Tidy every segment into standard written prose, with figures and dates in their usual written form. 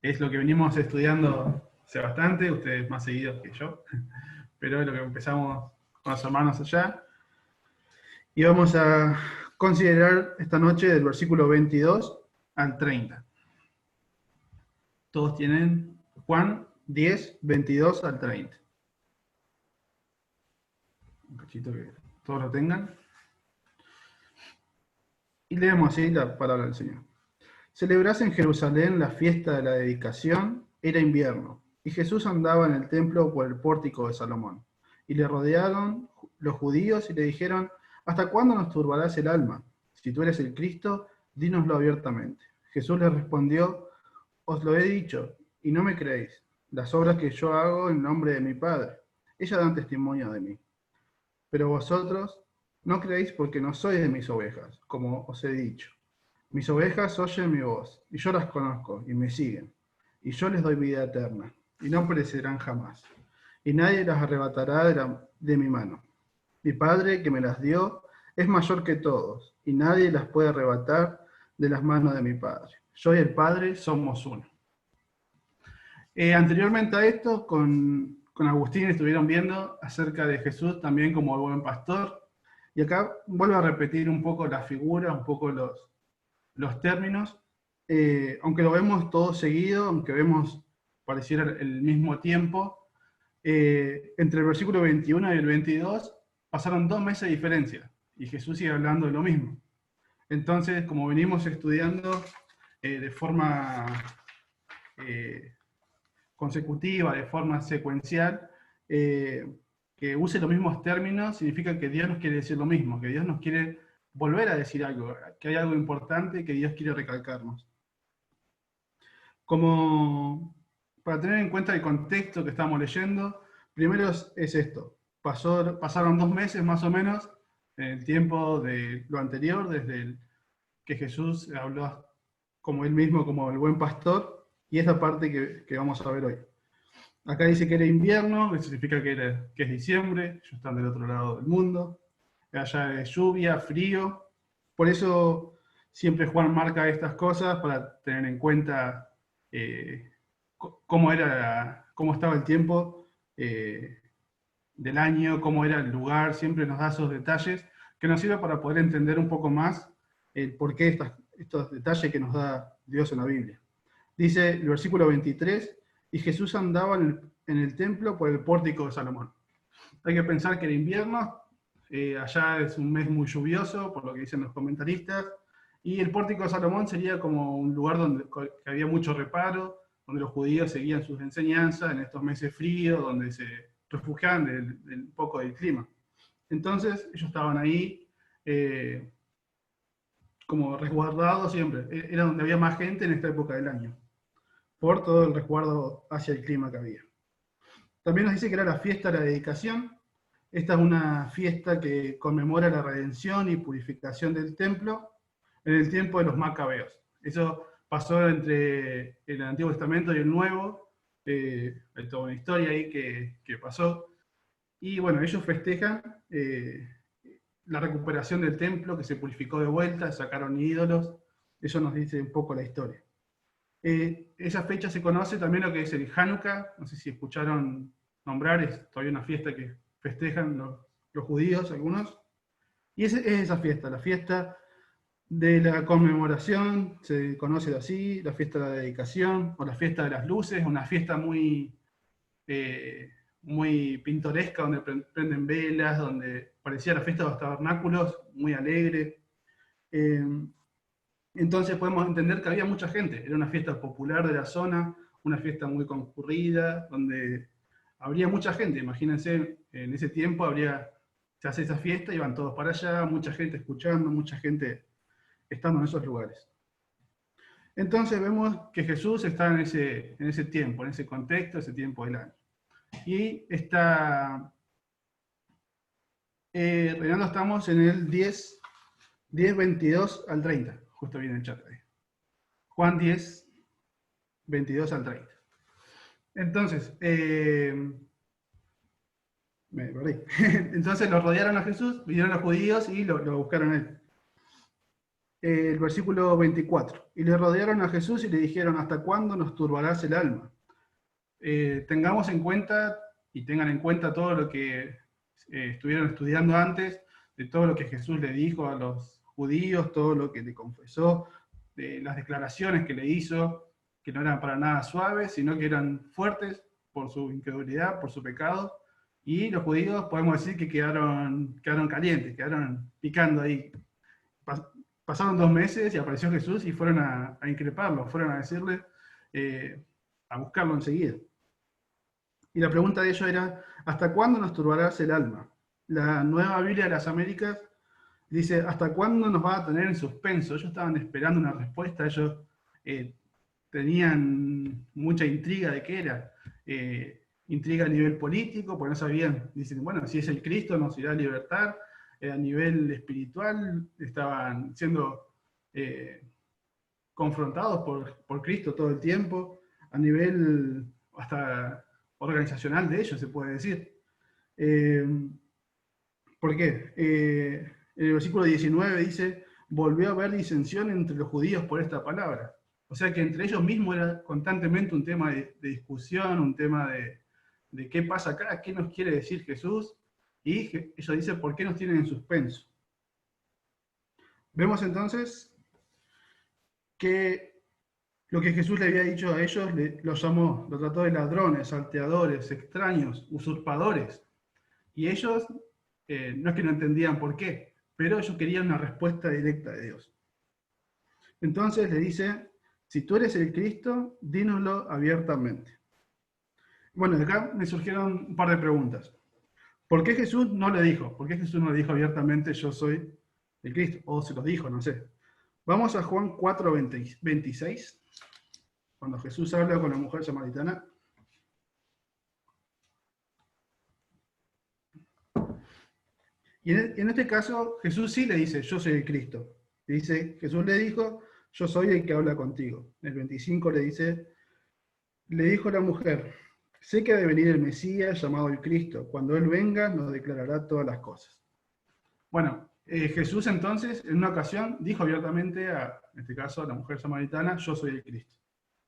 Es lo que venimos estudiando hace bastante, ustedes más seguidos que yo, pero es lo que empezamos con los hermanos allá. Y vamos a considerar esta noche del versículo 22 al 30. Todos tienen Juan 10, 22 al 30. Un cachito que todos lo tengan. Y leemos así la palabra del Señor. Celebrase en Jerusalén la fiesta de la dedicación, era invierno, y Jesús andaba en el templo por el pórtico de Salomón. Y le rodearon los judíos y le dijeron, ¿hasta cuándo nos turbarás el alma? Si tú eres el Cristo, dínoslo abiertamente. Jesús les respondió, os lo he dicho, y no me creéis. Las obras que yo hago en nombre de mi Padre, ellas dan testimonio de mí. Pero vosotros no creéis porque no sois de mis ovejas, como os he dicho. Mis ovejas oyen mi voz, y yo las conozco, y me siguen. Y yo les doy vida eterna, y no perecerán jamás. Y nadie las arrebatará de mi mano. Mi Padre, que me las dio, es mayor que todos, y nadie las puede arrebatar de las manos de mi Padre. Yo y el Padre somos uno. Anteriormente a esto, con Agustín estuvieron viendo acerca de Jesús también como el buen pastor. Y acá vuelvo a repetir un poco la figura, un poco los términos, aunque lo vemos todo seguido, aunque vemos pareciera el mismo tiempo, entre el versículo 21 y el 22 pasaron 2 meses de diferencia, y Jesús sigue hablando de lo mismo. Entonces, como venimos estudiando de forma consecutiva, de forma secuencial, que use los mismos términos significa que Dios nos quiere decir lo mismo, que Dios nos quiere volver a decir algo, que hay algo importante que Dios quiere recalcarnos. Como para tener en cuenta el contexto que estamos leyendo, primero es esto. Pasaron 2 meses más o menos en el tiempo de lo anterior, desde que Jesús habló como él mismo, como el buen pastor, y esta parte que vamos a ver hoy. Acá dice que era invierno, que significa que es diciembre, ellos están del otro lado del mundo. Allá es lluvia, frío. Por eso siempre Juan marca estas cosas para tener en cuenta cómo estaba el tiempo del año, cómo era el lugar, siempre nos da esos detalles que nos sirven para poder entender un poco más el porqué de estos detalles que nos da Dios en la Biblia. Dice el versículo 23, y Jesús andaba en el templo por el pórtico de Salomón. Hay que pensar que el invierno, allá es un mes muy lluvioso, por lo que dicen los comentaristas, y el pórtico de Salomón sería como un lugar donde que había mucho reparo, donde los judíos seguían sus enseñanzas en estos meses fríos, donde se refugiaban un poco del clima. Entonces ellos estaban ahí como resguardados siempre. Era donde había más gente en esta época del año, por todo el resguardo hacia el clima que había. También nos dice que era la fiesta de la dedicación. Esta es una fiesta que conmemora la redención y purificación del templo en el tiempo de los macabeos. Eso pasó entre el Antiguo Testamento y el Nuevo. Hay toda una historia ahí que pasó. Y bueno, ellos festejan la recuperación del templo, que se purificó de vuelta, sacaron ídolos. Eso nos dice un poco la historia. Esa fecha se conoce también lo que es el Hanukkah, no sé si escucharon nombrar, es todavía una fiesta que festejan los judíos, algunos. Y es esa fiesta, la fiesta de la conmemoración, se conoce así, la fiesta de la dedicación, o la fiesta de las luces, una fiesta muy pintoresca, donde prenden velas, donde parecía la fiesta de los tabernáculos, muy alegre. Entonces podemos entender que había mucha gente, era una fiesta popular de la zona, una fiesta muy concurrida, donde habría mucha gente. Imagínense, en ese tiempo se hace esa fiesta y van todos para allá, mucha gente escuchando, mucha gente estando en esos lugares. Entonces vemos que Jesús está en ese tiempo, en ese contexto, ese tiempo del año. Y Reinaldo, estamos en el 10, 22 al 30, justo viene el chat ahí. Juan 10, 22 al 30. Entonces, me perdí. Entonces lo rodearon a Jesús, vinieron los judíos y lo buscaron a él. el versículo 24. Y le rodearon a Jesús y le dijeron, ¿hasta cuándo nos turbarás el alma? Tengamos en cuenta y tengan en cuenta todo lo que estuvieron estudiando antes, de todo lo que Jesús le dijo a los judíos, todo lo que le confesó, de las declaraciones que le hizo, que no eran para nada suaves, sino que eran fuertes por su incredulidad, por su pecado, y los judíos podemos decir que quedaron calientes, quedaron picando ahí. Pasaron 2 meses y apareció Jesús y fueron a increparlo, fueron a decirle, a buscarlo enseguida. Y la pregunta de ellos era, ¿hasta cuándo nos turbarás el alma? La Nueva Biblia de las Américas dice, ¿hasta cuándo nos va a tener en suspenso? Ellos estaban esperando una respuesta, ellos tenían mucha intriga de qué era. Intriga a nivel político, porque no sabían, dicen, bueno, si es el Cristo nos irá a libertar. A nivel espiritual estaban siendo confrontados por Cristo todo el tiempo. A nivel hasta organizacional de ellos, se puede decir. ¿Por qué? En el versículo 19 dice, volvió a haber disensión entre los judíos por esta palabra. O sea que entre ellos mismos era constantemente un tema de discusión, un tema de qué pasa acá, qué nos quiere decir Jesús, y ellos dicen, ¿por qué nos tienen en suspenso? Vemos entonces que lo que Jesús le había dicho a ellos, lo trató de ladrones, salteadores, extraños, usurpadores. Y ellos, no es que no entendían por qué, pero ellos querían una respuesta directa de Dios. Entonces le dice, si tú eres el Cristo, dínoslo abiertamente. Bueno, de acá me surgieron un par de preguntas. ¿Por qué Jesús no le dijo? ¿Por qué Jesús no le dijo abiertamente, yo soy el Cristo? O se lo dijo, no sé. Vamos a Juan 4, 26. Cuando Jesús habla con la mujer samaritana. Y en este caso, Jesús sí le dice, yo soy el Cristo. Jesús le dijo, yo soy el que habla contigo. En el 25 le dijo la mujer, sé que ha de venir el Mesías llamado el Cristo. Cuando Él venga, nos declarará todas las cosas. Bueno, Jesús entonces, en una ocasión, dijo abiertamente, en este caso a la mujer samaritana, yo soy el Cristo.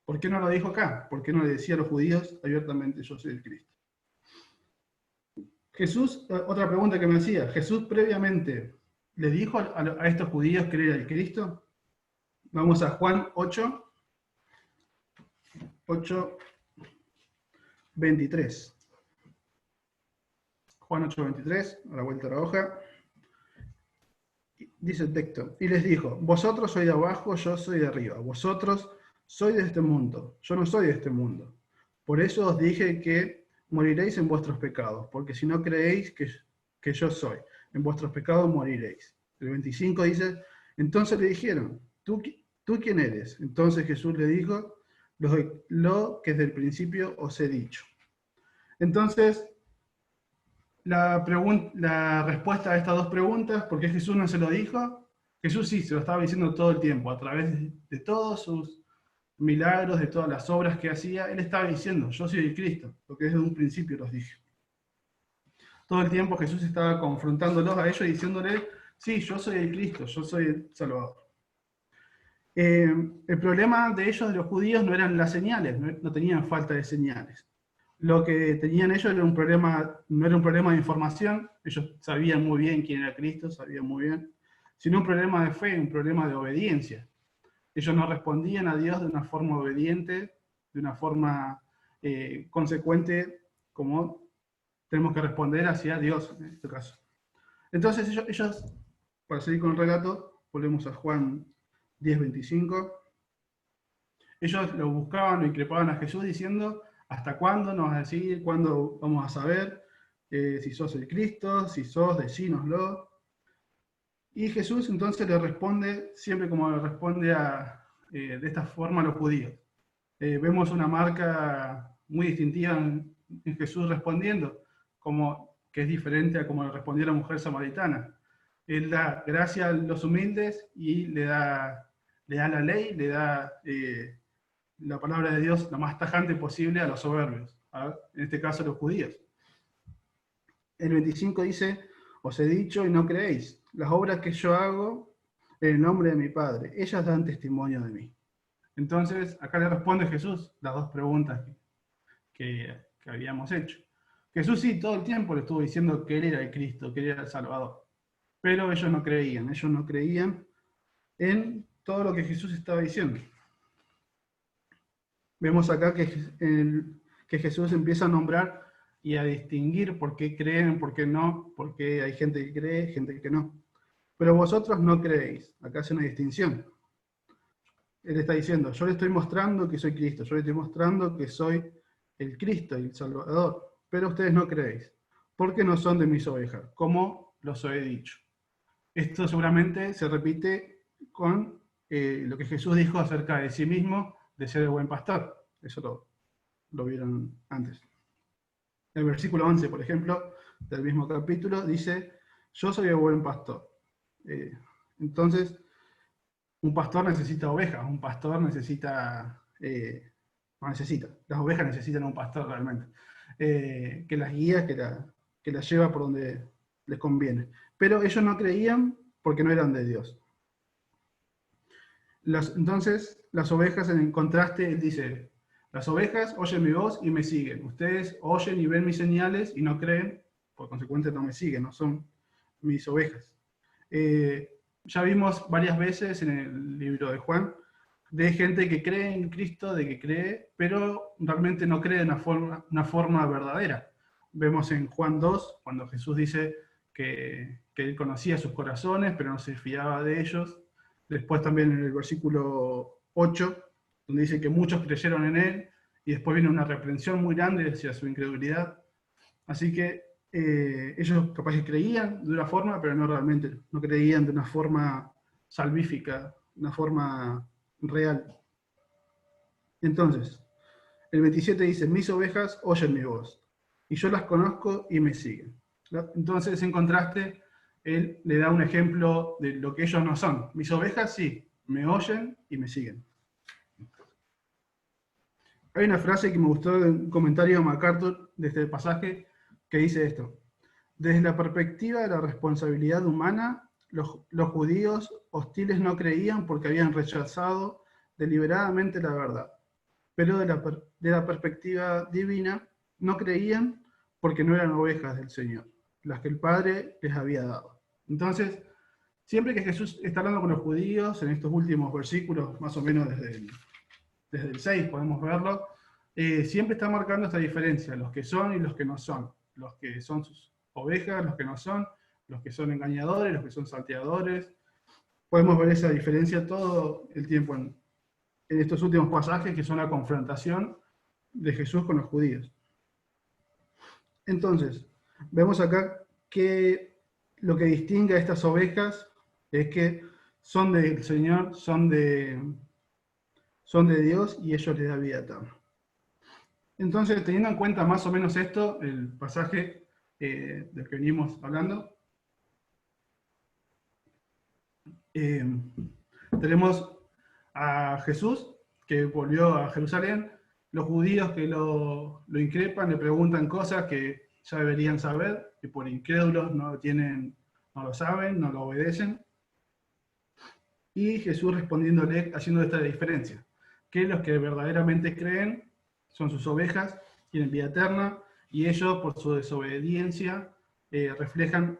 ¿Por qué no lo dijo acá? ¿Por qué no le decía a los judíos abiertamente, yo soy el Cristo? Jesús, otra pregunta que me hacía, ¿Jesús previamente le dijo a estos judíos que él era el Cristo? Vamos a Juan 8, 23. Juan 8, 23, a la vuelta de la hoja. Dice el texto, y les dijo, vosotros sois de abajo, yo soy de arriba. Vosotros sois de este mundo, yo no soy de este mundo. Por eso os dije que moriréis en vuestros pecados, porque si no creéis que yo soy, en vuestros pecados moriréis. El 25 dice, entonces le dijeron, ¿tú quién eres? Entonces Jesús le dijo, lo que desde el principio os he dicho. Entonces, la respuesta a estas dos preguntas, ¿por qué Jesús no se lo dijo? Jesús sí, se lo estaba diciendo todo el tiempo, a través de todos sus milagros, de todas las obras que hacía, Él estaba diciendo, yo soy el Cristo, lo que desde un principio los dije. Todo el tiempo Jesús estaba confrontándolos a ellos y diciéndole, sí, yo soy el Cristo, yo soy el Salvador. El problema de ellos, de los judíos, no eran las señales, no tenían falta de señales. Lo que tenían ellos era un problema, no era un problema de información, ellos sabían muy bien quién era Cristo, sabían muy bien, sino un problema de fe, un problema de obediencia. Ellos no respondían a Dios de una forma obediente, de una forma consecuente, como tenemos que responder hacia Dios en este caso. Entonces ellos, para seguir con el relato, volvemos a Juan 10:25. Ellos lo buscaban, lo increpaban a Jesús diciendo, ¿hasta cuándo nos vas a decir? ¿Cuándo vamos a saber si sos el Cristo? Si sos, decínoslo. Y Jesús entonces le responde, siempre como le responde de esta forma a los judíos. Vemos una marca muy distintiva en Jesús respondiendo, como que es diferente a como le respondió la mujer samaritana. Él da gracia a los humildes y le da la ley, le da la palabra de Dios lo más tajante posible a los soberbios, en este caso a los judíos. El 25 dice, os he dicho y no creéis, las obras que yo hago en el nombre de mi Padre. Ellas dan testimonio de mí. Entonces, acá le responde Jesús las dos preguntas que habíamos hecho. Jesús sí, todo el tiempo le estuvo diciendo que Él era el Cristo, que Él era el Salvador. Pero ellos no creían en todo lo que Jesús estaba diciendo. Vemos acá que Jesús empieza a nombrar y a distinguir por qué creen, por qué no, porque hay gente que cree, gente que no. Pero vosotros no creéis. Acá hace una distinción. Él está diciendo, yo le estoy mostrando que soy Cristo, yo le estoy mostrando que soy el Cristo y el Salvador, pero ustedes no creéis, porque no son de mis ovejas, como los he dicho. Esto seguramente se repite con lo que Jesús dijo acerca de sí mismo, de ser el buen pastor. Eso lo vieron antes. El versículo 11, por ejemplo, del mismo capítulo, dice, yo soy el buen pastor. Entonces, un pastor necesita ovejas, un pastor necesita, no necesita, las ovejas necesitan un pastor realmente, que las guía, que las lleva por donde les conviene. Pero ellos no creían porque no eran de Dios. Entonces, las ovejas, en contraste, él dice, las ovejas oyen mi voz y me siguen. Ustedes oyen y ven mis señales y no creen, por consecuente no me siguen, no son mis ovejas. Ya vimos varias veces en el libro de Juan, de gente que cree en Cristo, de que cree, pero realmente no cree de una forma verdadera. Vemos en Juan 2, cuando Jesús dice que él conocía sus corazones, pero no se fiaba de ellos. Después también en el versículo 8, donde dice que muchos creyeron en él, y después viene una reprensión muy grande hacia su incredulidad. Así que ellos capaz que creían de una forma, pero no realmente, no creían de una forma salvífica, una forma real. Entonces, el 27 dice, mis ovejas oyen mi voz, y yo las conozco y me siguen. Entonces, en contraste, él le da un ejemplo de lo que ellos no son. Mis ovejas sí, me oyen y me siguen. Hay una frase que me gustó de un comentario de MacArthur de este pasaje que dice esto. Desde la perspectiva de la responsabilidad humana, los judíos hostiles no creían porque habían rechazado deliberadamente la verdad. Pero de la perspectiva divina, no creían porque no eran ovejas del Señor, las que el Padre les había dado. Entonces, siempre que Jesús está hablando con los judíos, en estos últimos versículos, más o menos desde el 6 podemos verlo, siempre está marcando esta diferencia, los que son y los que no son, los que son sus ovejas, los que son engañadores, los que son salteadores. Podemos ver esa diferencia todo el tiempo en estos últimos pasajes, que son la confrontación de Jesús con los judíos. Entonces, vemos acá que lo que distingue a estas ovejas es que son del Señor, son de Dios, y ellos les da vida eterna. Entonces, teniendo en cuenta más o menos esto, el pasaje del que venimos hablando, tenemos a Jesús, que volvió a Jerusalén, los judíos que lo increpan, le preguntan cosas que ya deberían saber, y por incrédulos no lo saben, no lo obedecen, y Jesús respondiéndole, haciendo esta diferencia, que los que verdaderamente creen son sus ovejas, tienen vida eterna, y ellos, por su desobediencia, reflejan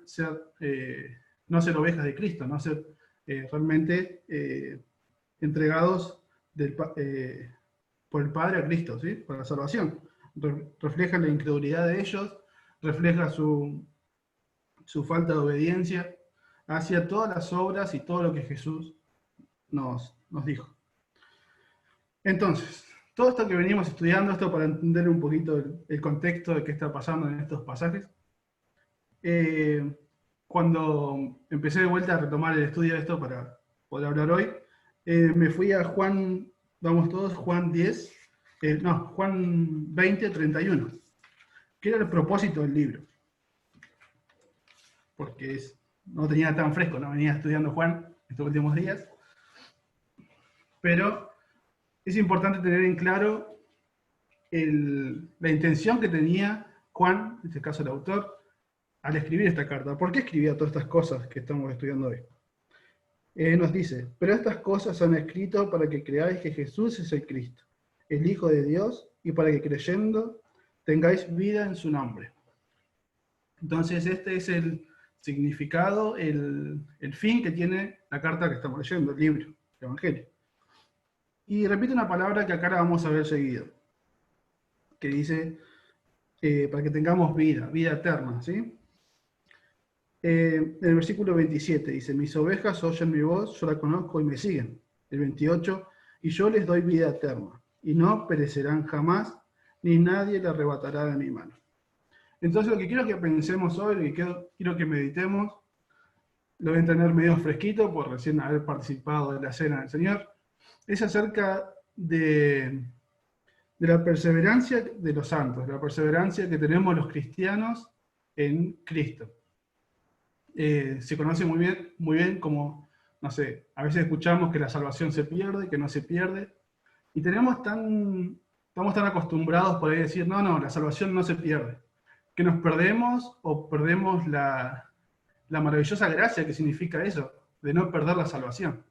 no ser ovejas de Cristo, no ser realmente entregados por el Padre a Cristo, ¿sí? Para la salvación. Refleja la incredulidad de ellos, refleja su falta de obediencia hacia todas las obras y todo lo que Jesús nos dijo. Entonces, todo esto que venimos estudiando, esto para entender un poquito el contexto de qué está pasando en estos pasajes, cuando empecé de vuelta a retomar el estudio de esto para poder hablar hoy, me fui a Juan, vamos todos, Juan 10, Juan 20, 31, que era el propósito del libro. Porque no tenía tan fresco, no venía estudiando Juan estos últimos días. Pero es importante tener en claro la intención que tenía Juan, en este caso el autor, al escribir esta carta. ¿Por qué escribía todas estas cosas que estamos estudiando hoy? Nos dice, pero estas cosas han escrito para que creáis que Jesús es el Cristo, el Hijo de Dios, y para que creyendo tengáis vida en su nombre. Entonces este es el significado, el fin que tiene la carta que estamos leyendo, el libro, el Evangelio. Y repite una palabra que acá la vamos a ver seguido, que dice, para que tengamos vida, vida eterna, ¿sí? En el versículo 27 dice, mis ovejas oyen mi voz, yo la conozco y me siguen. El 28, y yo les doy vida eterna, y no perecerán jamás, ni nadie la arrebatará de mi mano. Entonces lo que quiero que pensemos hoy, lo que quiero que meditemos, lo voy a tener medio fresquito por recién haber participado de la cena del Señor, es acerca de la perseverancia de los santos, de la perseverancia que tenemos los cristianos en Cristo. Se conoce muy bien como, no sé, a veces escuchamos que la salvación se pierde, que no se pierde, y estamos tan acostumbrados por ahí a decir, no, la salvación no se pierde, que nos perdemos o perdemos la maravillosa gracia que significa eso, de no perder la salvación.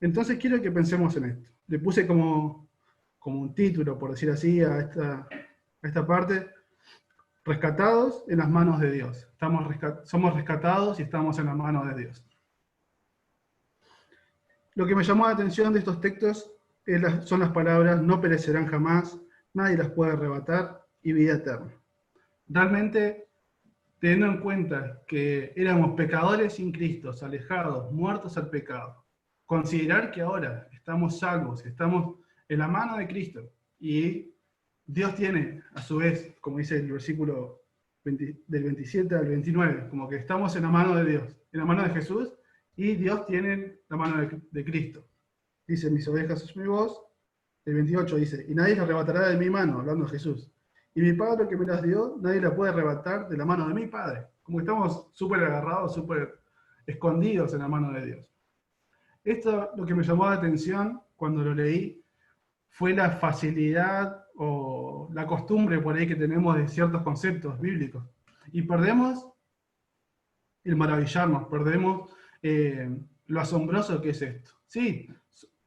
Entonces quiero que pensemos en esto. Le puse como un título, por decir así, a esta parte, rescatados en las manos de Dios. Somos rescatados y estamos en las manos de Dios. Lo que me llamó la atención de estos textos son las palabras no perecerán jamás, nadie las puede arrebatar y vida eterna. Realmente, teniendo en cuenta que éramos pecadores sin Cristo, alejados, muertos al pecado, considerar que ahora estamos salvos, estamos en la mano de Cristo y Dios tiene, a su vez, como dice el versículo del 27 al 29, como que estamos en la mano de Dios, en la mano de Jesús, y Dios tiene la mano de Cristo. Dice, mis ovejas es mi voz. El 28 dice, y nadie las arrebatará de mi mano, hablando de Jesús. Y mi Padre que me las dio, nadie la puede arrebatar de la mano de mi Padre. Como que estamos súper agarrados, súper escondidos en la mano de Dios. Esto lo que me llamó la atención cuando lo leí fue la facilidad o la costumbre por ahí que tenemos de ciertos conceptos bíblicos. Y perdemos el maravillarnos, perdemos lo asombroso que es esto. Sí,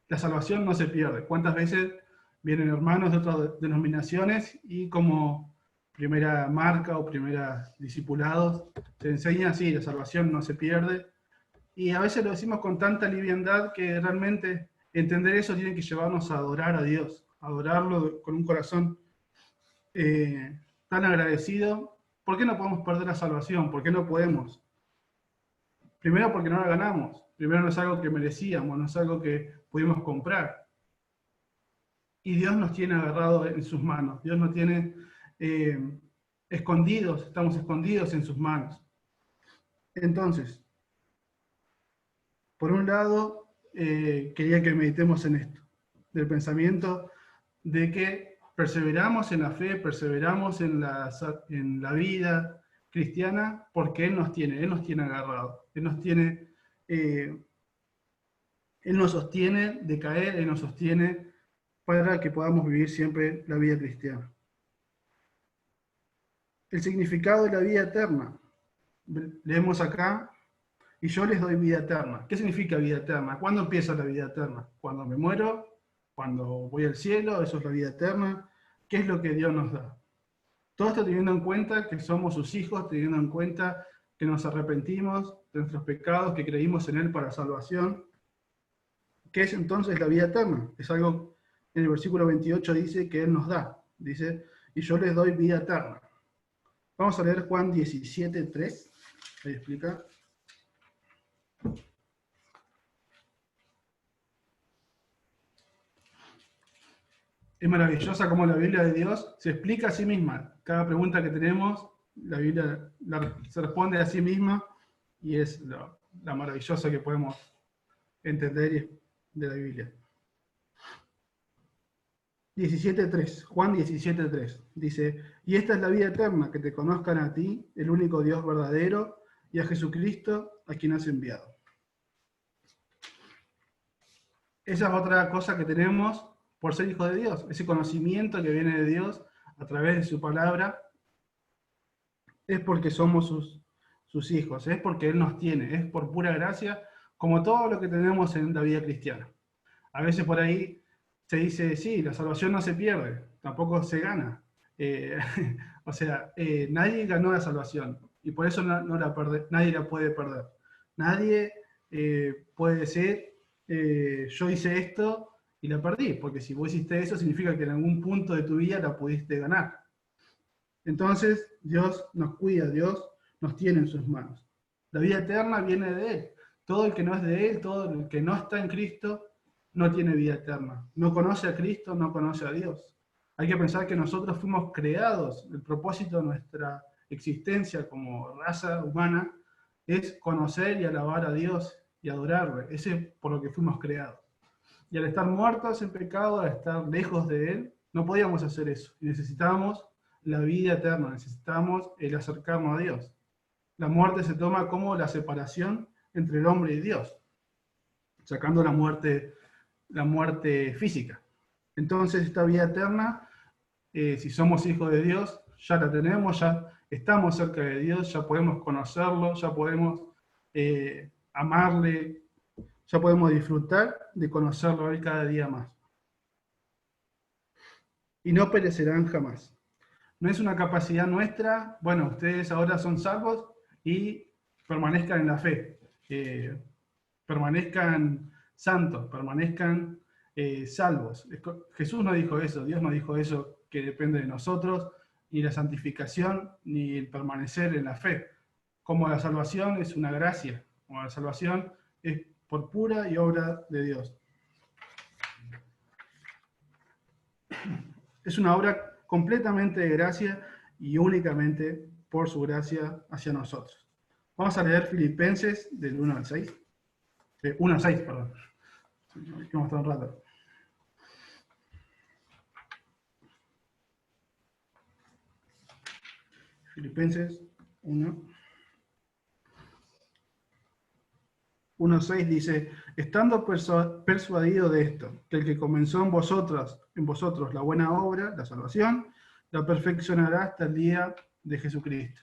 la salvación no se pierde. ¿Cuántas veces vienen hermanos de otras denominaciones y como primera marca o primeras discipulados se enseña, sí, la salvación no se pierde? Y a veces lo decimos con tanta liviandad que realmente entender eso tiene que llevarnos a adorar a Dios, a adorarlo con un corazón tan agradecido. ¿Por qué no podemos perder la salvación? ¿Por qué no podemos? Primero porque no la ganamos. Primero no es algo que merecíamos, no es algo que pudimos comprar. Y Dios nos tiene agarrados en sus manos. Dios nos tiene escondidos, estamos escondidos en sus manos. Entonces, por un lado, quería que meditemos en esto, del pensamiento de que perseveramos en la fe, perseveramos en la vida cristiana, porque Él nos tiene agarrados, Él nos sostiene de caer, Él nos sostiene para que podamos vivir siempre la vida cristiana. El significado de la vida eterna. Leemos acá, y yo les doy vida eterna. ¿Qué significa vida eterna? ¿Cuándo empieza la vida eterna? ¿Cuando me muero? ¿Cuando voy al cielo? ¿Eso es la vida eterna? ¿Qué es lo que Dios nos da? Todo esto teniendo en cuenta que somos sus hijos, teniendo en cuenta que nos arrepentimos de nuestros pecados, que creímos en Él para salvación. ¿Qué es entonces la vida eterna? Es algo, en el versículo 28 dice que Él nos da. Dice, y yo les doy vida eterna. Vamos a leer Juan 17:3. Ahí explica. Es maravillosa como la Biblia de Dios se explica a sí misma. Cada pregunta que tenemos, la Biblia se responde a sí misma y es la maravillosa que podemos entender de la Biblia. 17:3, Juan 17:3, dice, y esta es la vida eterna, que te conozcan a ti, el único Dios verdadero, y a Jesucristo, a quien has enviado. Esa es otra cosa que tenemos por ser hijos de Dios, ese conocimiento que viene de Dios a través de su palabra, es porque somos sus hijos, es porque Él nos tiene, es por pura gracia, como todo lo que tenemos en la vida cristiana. A veces por ahí se dice, sí, la salvación no se pierde, tampoco se gana. Eh, o sea, nadie ganó la salvación y por eso nadie la puede perder. Nadie puede decir, yo hice esto y la perdí, porque si vos hiciste eso significa que en algún punto de tu vida la pudiste ganar. Entonces, Dios nos cuida, Dios nos tiene en sus manos. La vida eterna viene de Él. Todo el que no es de Él, todo el que no está en Cristo, no tiene vida eterna. No conoce a Cristo, no conoce a Dios. Hay que pensar que nosotros fuimos creados, el propósito de nuestra existencia como raza humana es conocer y alabar a Dios y adorarle. Ese es por lo que fuimos creados. Y al estar muertos en pecado, al estar lejos de Él, no podíamos hacer eso. Y necesitábamos la vida eterna, necesitamos el acercarnos a Dios. La muerte se toma como la separación entre el hombre y Dios, sacando la muerte física. Entonces esta vida eterna, si somos hijos de Dios, ya la tenemos, ya estamos cerca de Dios, ya podemos conocerlo, ya podemos amarle, ya podemos disfrutar de conocerlo a Él cada día más. Y no perecerán jamás. No es una capacidad nuestra, bueno, ustedes ahora son salvos y permanezcan en la fe, permanezcan santos, permanezcan salvos. Jesús no dijo eso, Dios no dijo eso, que depende de nosotros, ni la santificación, ni el permanecer en la fe. Como la salvación es una gracia, como la salvación es por pura y obra de Dios. Es una obra completamente de gracia y únicamente por su gracia hacia nosotros. Vamos a leer Filipenses del 1 al 6. 1 al 6, perdón. Vamos a estar un rato. Filipenses 1:6 dice, estando persuadido de esto, que el que comenzó en vosotros la buena obra, la salvación, la perfeccionará hasta el día de Jesucristo.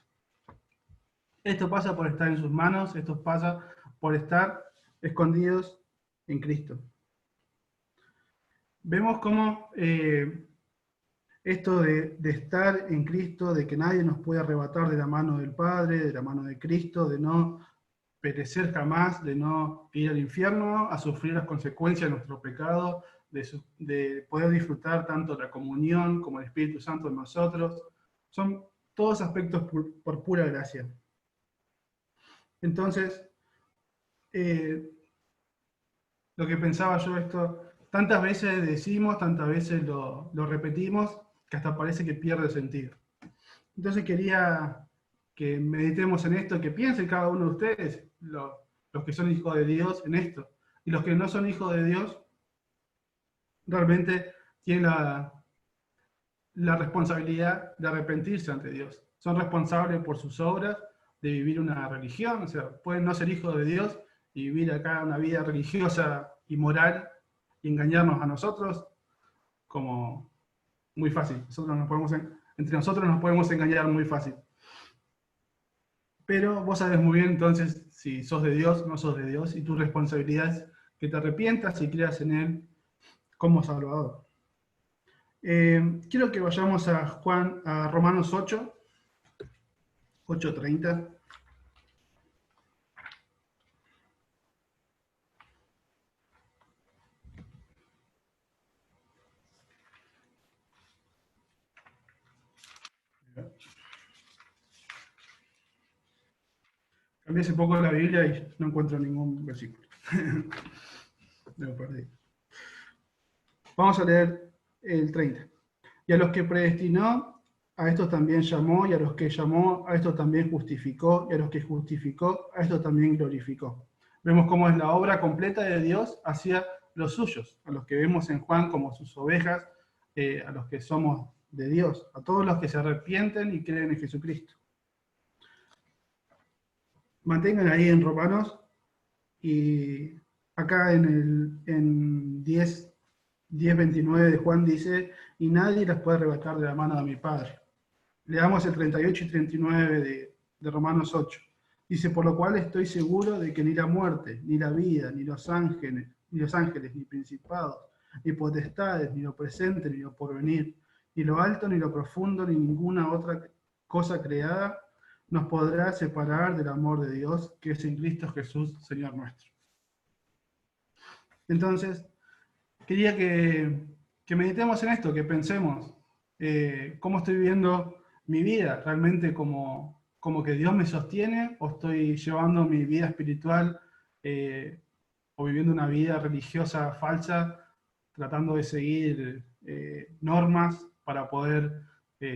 Esto pasa por estar en sus manos, esto pasa por estar escondidos en Cristo. Vemos cómo esto de estar en Cristo, de que nadie nos puede arrebatar de la mano del Padre, de la mano de Cristo, de no perecer jamás, de no ir al infierno, a sufrir las consecuencias de nuestro pecado, de poder disfrutar tanto la comunión como el Espíritu Santo en nosotros. Son todos aspectos por pura gracia. Entonces, lo que pensaba yo esto, tantas veces decimos, tantas veces lo repetimos, que hasta parece que pierde sentido. Entonces quería que meditemos en esto, que piensen cada uno de ustedes, los que son hijos de Dios, en esto. Y los que no son hijos de Dios, realmente tienen la responsabilidad de arrepentirse ante Dios. Son responsables por sus obras, de vivir una religión, o sea, pueden no ser hijos de Dios y vivir acá una vida religiosa y moral y engañarnos a nosotros, como muy fácil. Entre nosotros nos podemos engañar muy fácil. Pero vos sabés muy bien entonces si sos de Dios, no sos de Dios, y tu responsabilidad es que te arrepientas y creas en Él como Salvador. Quiero que vayamos a Romanos 8:30. Cambié hace poco la Biblia y no encuentro ningún versículo. Lo perdí. Vamos a leer el 30. Y a los que predestinó, a estos también llamó, y a los que llamó, a estos también justificó, y a los que justificó, a estos también glorificó. Vemos cómo es la obra completa de Dios hacia los suyos, a los que vemos en Juan como sus ovejas, a los que somos de Dios, a todos los que se arrepienten y creen en Jesucristo. Mantengan ahí en Romanos, y acá en 10:29 de Juan dice, y nadie las puede arrebatar de la mano de mi Padre. Leamos el 38 y 39 de Romanos 8. Dice, por lo cual estoy seguro de que ni la muerte, ni la vida, ni ni principados, ni potestades, ni lo presente, ni lo porvenir, ni lo alto, ni lo profundo, ni ninguna otra cosa creada nos podrá separar del amor de Dios que es en Cristo Jesús, Señor nuestro. Entonces, quería que meditemos en esto, que pensemos cómo estoy viviendo mi vida, realmente como que Dios me sostiene, o estoy llevando mi vida espiritual o viviendo una vida religiosa falsa, tratando de seguir normas para poder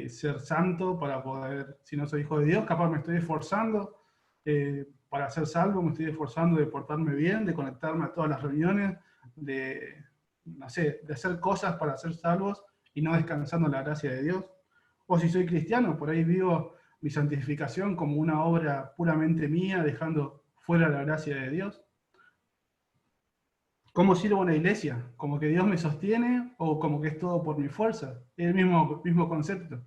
ser santo, para poder, si no soy hijo de Dios, capaz me estoy esforzando para ser salvo, me estoy esforzando de portarme bien, de conectarme a todas las reuniones, de, no sé, de hacer cosas para ser salvos y no descansando en la gracia de Dios. O si soy cristiano, por ahí vivo mi santificación como una obra puramente mía, dejando fuera la gracia de Dios. ¿Cómo sirvo en la iglesia? ¿Como que Dios me sostiene o como que es todo por mi fuerza? Es el mismo concepto.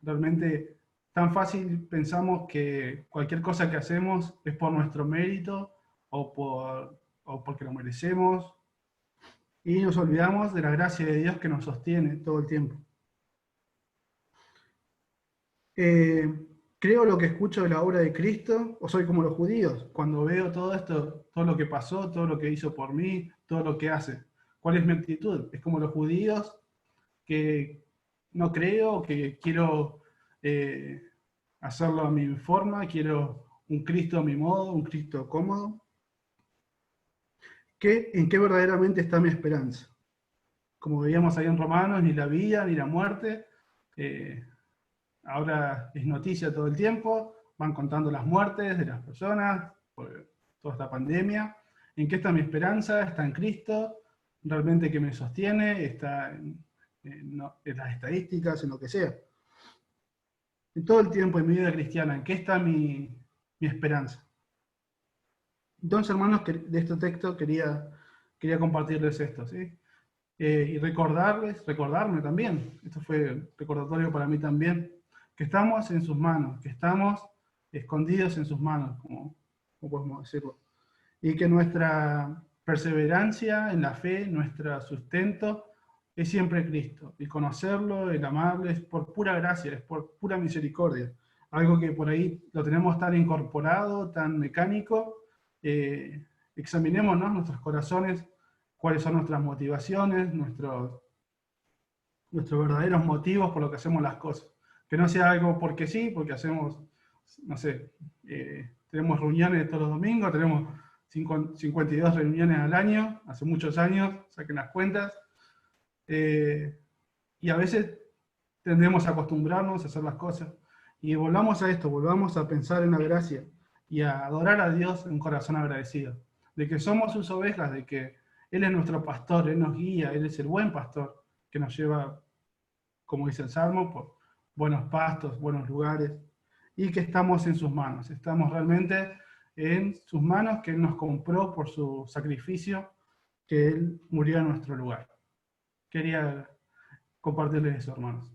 Realmente tan fácil pensamos que cualquier cosa que hacemos es por nuestro mérito o porque lo merecemos y nos olvidamos de la gracia de Dios que nos sostiene todo el tiempo. ¿Creo lo que escucho de la obra de Cristo o soy como los judíos? Cuando veo todo esto, todo lo que pasó, todo lo que hizo por mí, todo lo que hace, ¿cuál es mi actitud? ¿Es como los judíos que no creo, que quiero hacerlo a mi forma, quiero un Cristo a mi modo, un Cristo cómodo? ¿En qué verdaderamente está mi esperanza? Como veíamos ahí en Romanos, ni la vida ni la muerte. Ahora es noticia todo el tiempo, van contando las muertes de las personas por toda esta pandemia. ¿En qué está mi esperanza? ¿Está en Cristo? ¿Realmente que me sostiene? ¿Está en las estadísticas, en lo que sea? En todo el tiempo en mi vida cristiana, ¿en qué está mi esperanza? Entonces, hermanos, de este texto quería compartirles esto, ¿sí? Y recordarme también, esto fue recordatorio para mí también, que estamos en sus manos, que estamos escondidos en sus manos, como podemos decirlo. Y que nuestra perseverancia en la fe, nuestro sustento, es siempre Cristo. El conocerlo, el amarlo, es por pura gracia, es por pura misericordia. Algo que por ahí lo tenemos tan incorporado, tan mecánico. Examinemos, ¿no?, nuestros corazones, cuáles son nuestras motivaciones, nuestros verdaderos motivos por lo que hacemos las cosas. Que no sea algo porque sí, porque hacemos, no sé, tenemos reuniones todos los domingos, tenemos 52 reuniones al año, hace muchos años, saquen las cuentas, y a veces tendemos a acostumbrarnos a hacer las cosas. Y volvamos a esto, volvamos a pensar en la gracia y a adorar a Dios en un corazón agradecido, de que somos sus ovejas, de que Él es nuestro pastor, Él nos guía, Él es el buen pastor que nos lleva, como dice el Salmo, por buenos pastos, buenos lugares, y que estamos en sus manos, estamos realmente en sus manos, que Él nos compró por su sacrificio, que Él murió en nuestro lugar. Quería compartirles eso, hermanos.